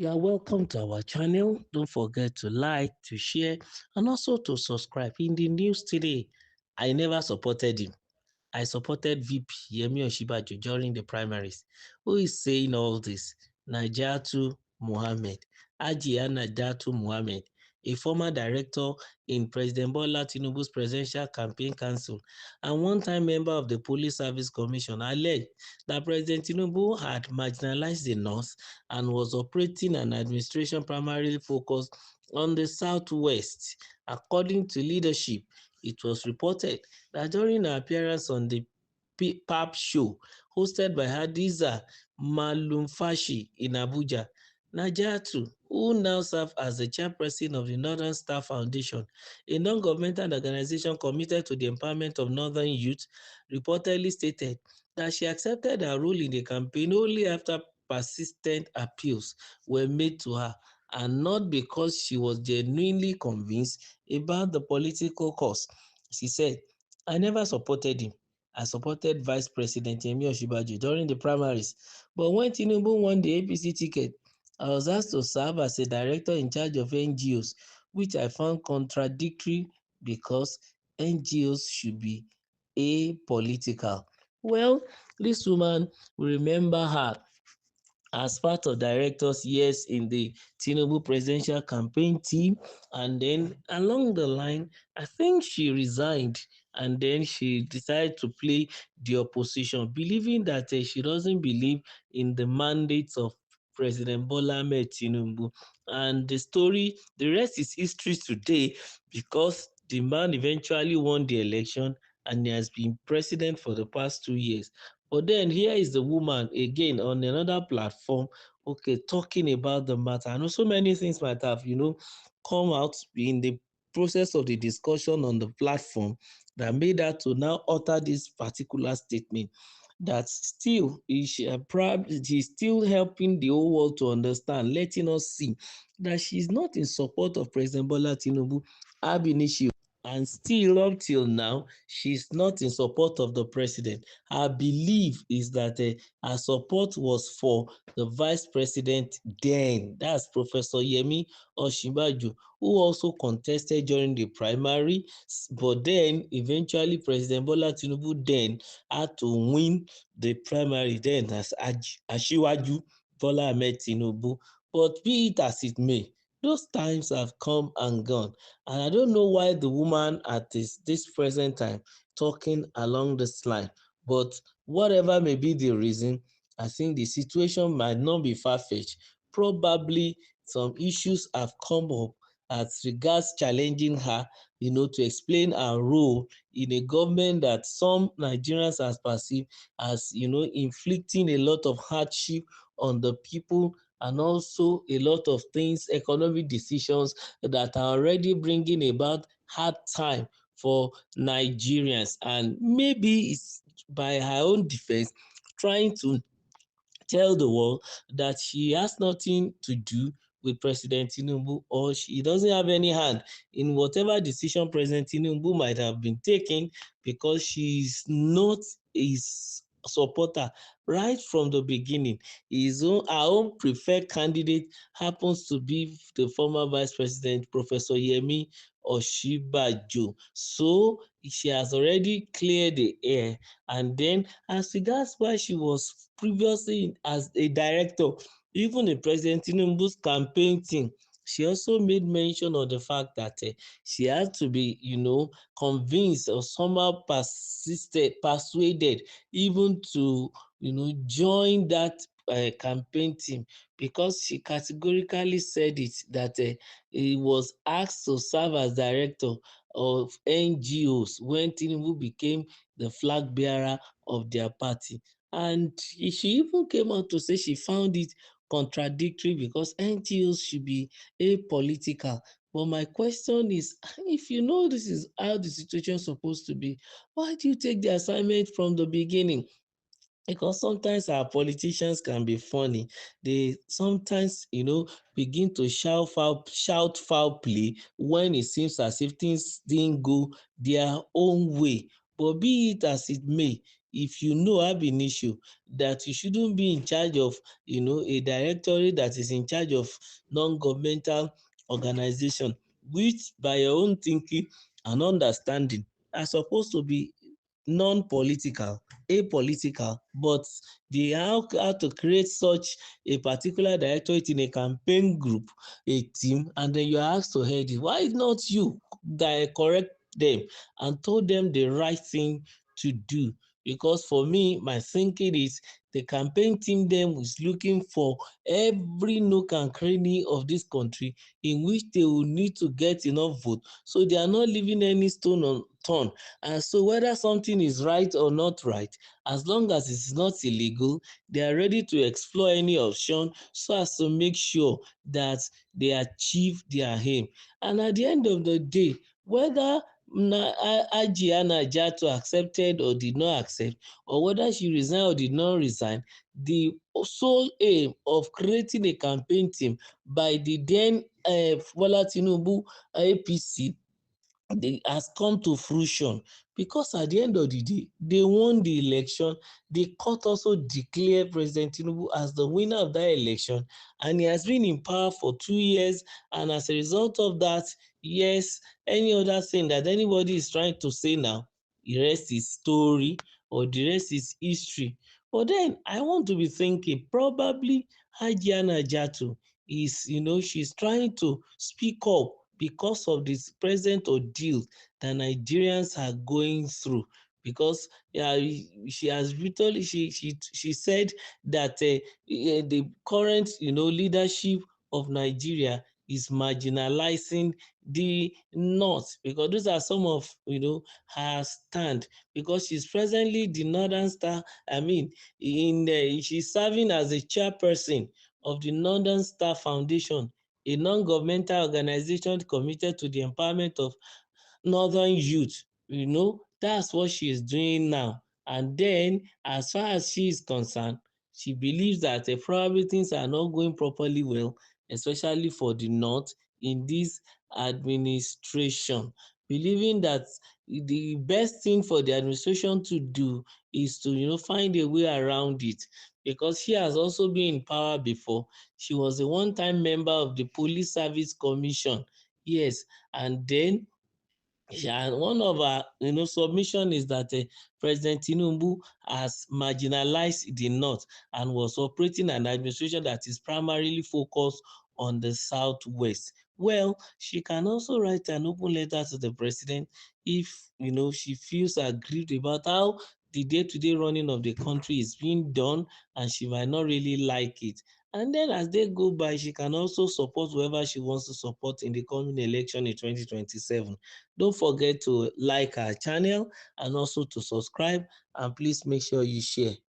You are welcome to our channel. Don't forget to like, to share, and also to subscribe. In the news today, I never supported him. I supported VP Yemi Osinbajo during the primaries. Who is saying all this? Najatu Muhammad. Ajia Najatu Muhammad, a former director in President Bola Tinubu's Presidential Campaign Council and one-time member of the Police Service Commission, alleged that President Tinubu had marginalized the North and was operating an administration primarily focused on the Southwest. According to leadership, it was reported that during her appearance on the PAP show hosted by Hadiza Malumfashi in Abuja, Najatu, who now serves as the chairperson of the Northern Star Foundation, a non-governmental organization committed to the empowerment of Northern youth, reportedly stated that she accepted her role in the campaign only after persistent appeals were made to her and not because she was genuinely convinced about the political cause. She said, I never supported him. I supported Vice President Yemi Osinbajo during the primaries. But when Tinubu won the APC ticket, I was asked to serve as a director in charge of NGOs, which I found contradictory because NGOs should be apolitical. Well, this woman, we remember her as part of directors, yes, in the Tinubu presidential campaign team. And then along the line, I think she resigned and then she decided to play the opposition, believing that she doesn't believe in the mandates of President Bola Ahmed Tinubu. And the rest is history today because the man eventually won the election and he has been president for the past 2 years. But then here is the woman again on another platform, okay, talking about the matter. I know so many things might have, come out in the process of the discussion on the platform that made her to now utter this particular statement that still she's still helping the whole world to understand, letting us see that she's not in support of President Bola Tinubu ab initio. And still, up till now, she's not in support of the president. Her belief is that her support was for the vice president then, that's Professor Yemi Osinbajo, who also contested during the primary, but then eventually President Bola Tinubu then had to win the primary then as Asiwaju Bola Ahmed Tinubu. But be it as it may, those times have come and gone. And I don't know why the woman at this present time talking along this line. But whatever may be the reason, I think the situation might not be far-fetched. Probably some issues have come up as regards challenging her, to explain her role in a government that some Nigerians has perceived as, inflicting a lot of hardship on the people and also a lot of things, economic decisions that are already bringing about hard time for Nigerians. And maybe it's by her own defense trying to tell the world that she has nothing to do with President Tinubu, or she doesn't have any hand in whatever decision President Tinubu might have been taking, because she's not his supporter right from the beginning. Our own preferred candidate happens to be the former Vice President, Professor Yemi Osinbajo. So she has already cleared the air. And then as regards why she was previously as a director, even the President Tinubu's campaign team, she also made mention of the fact that she had to be, convinced or somehow persuaded even to, join that campaign team, because she categorically said it that he was asked to serve as director of NGOs when Tinubu became the flag bearer of their party. And she even came out to say she found it contradictory because NGOs should be apolitical. But my question is, if you know this is how the situation is supposed to be, why do you take the assignment from the beginning? Because sometimes our politicians can be funny. They sometimes, begin to shout foul play when it seems as if things didn't go their own way. But be it as it may, if you know ab initio that you shouldn't be in charge of a directorate that is in charge of non-governmental organization, which by your own thinking and understanding are supposed to be non-political, apolitical, but they how to create such a particular directorate in a campaign group, a team, and then you are asked to head it. Why not you that correct them and told them the right thing to do? Because for me, my thinking is the campaign team then is looking for every nook and cranny of this country in which they will need to get enough vote. So they are not leaving any stone unturned. And so whether something is right or not right, as long as it's not illegal, they are ready to explore any option so as to make sure that they achieve their aim. And at the end of the day, whether Ajia Najatu accepted or did not accept, or whether she resigned or did not resign, the sole aim of creating a campaign team by the then Bola Tinubu APC has come to fruition, because at the end of the day, they won the election. The court also declared President Tinubu as the winner of that election, and he has been in power for 2 years. And as a result of that, yes, any other thing that anybody is trying to say now, the rest is story or the rest is history. But then I want to be thinking probably Hajiya Najatu is, she's trying to speak up because of this present ordeal that Nigerians are going through. Because she has literally she said that the current leadership of Nigeria is marginalizing the North, because those are some of her stand, because she's presently the Northern Star. I mean, she's serving as a chairperson of the Northern Star Foundation, a non-governmental organization committed to the empowerment of northern youth. That's what she is doing now. And then, as far as she is concerned, she believes that probably things are not going properly well, especially for the North in this administration, believing that the best thing for the administration to do is to find a way around it, because she has also been in power before. She was a one-time member of the Police Service Commission. Yes, and then and one of our submission is that President Tinubu has marginalized the North and was operating an administration that is primarily focused on the Southwest. Well, she can also write an open letter to the president if she feels aggrieved about how the day-to-day running of the country is being done, and she might not really like it. And then as they go by, she can also support whoever she wants to support in the coming election in 2027. Don't forget to like our channel and also to subscribe, and please make sure you share.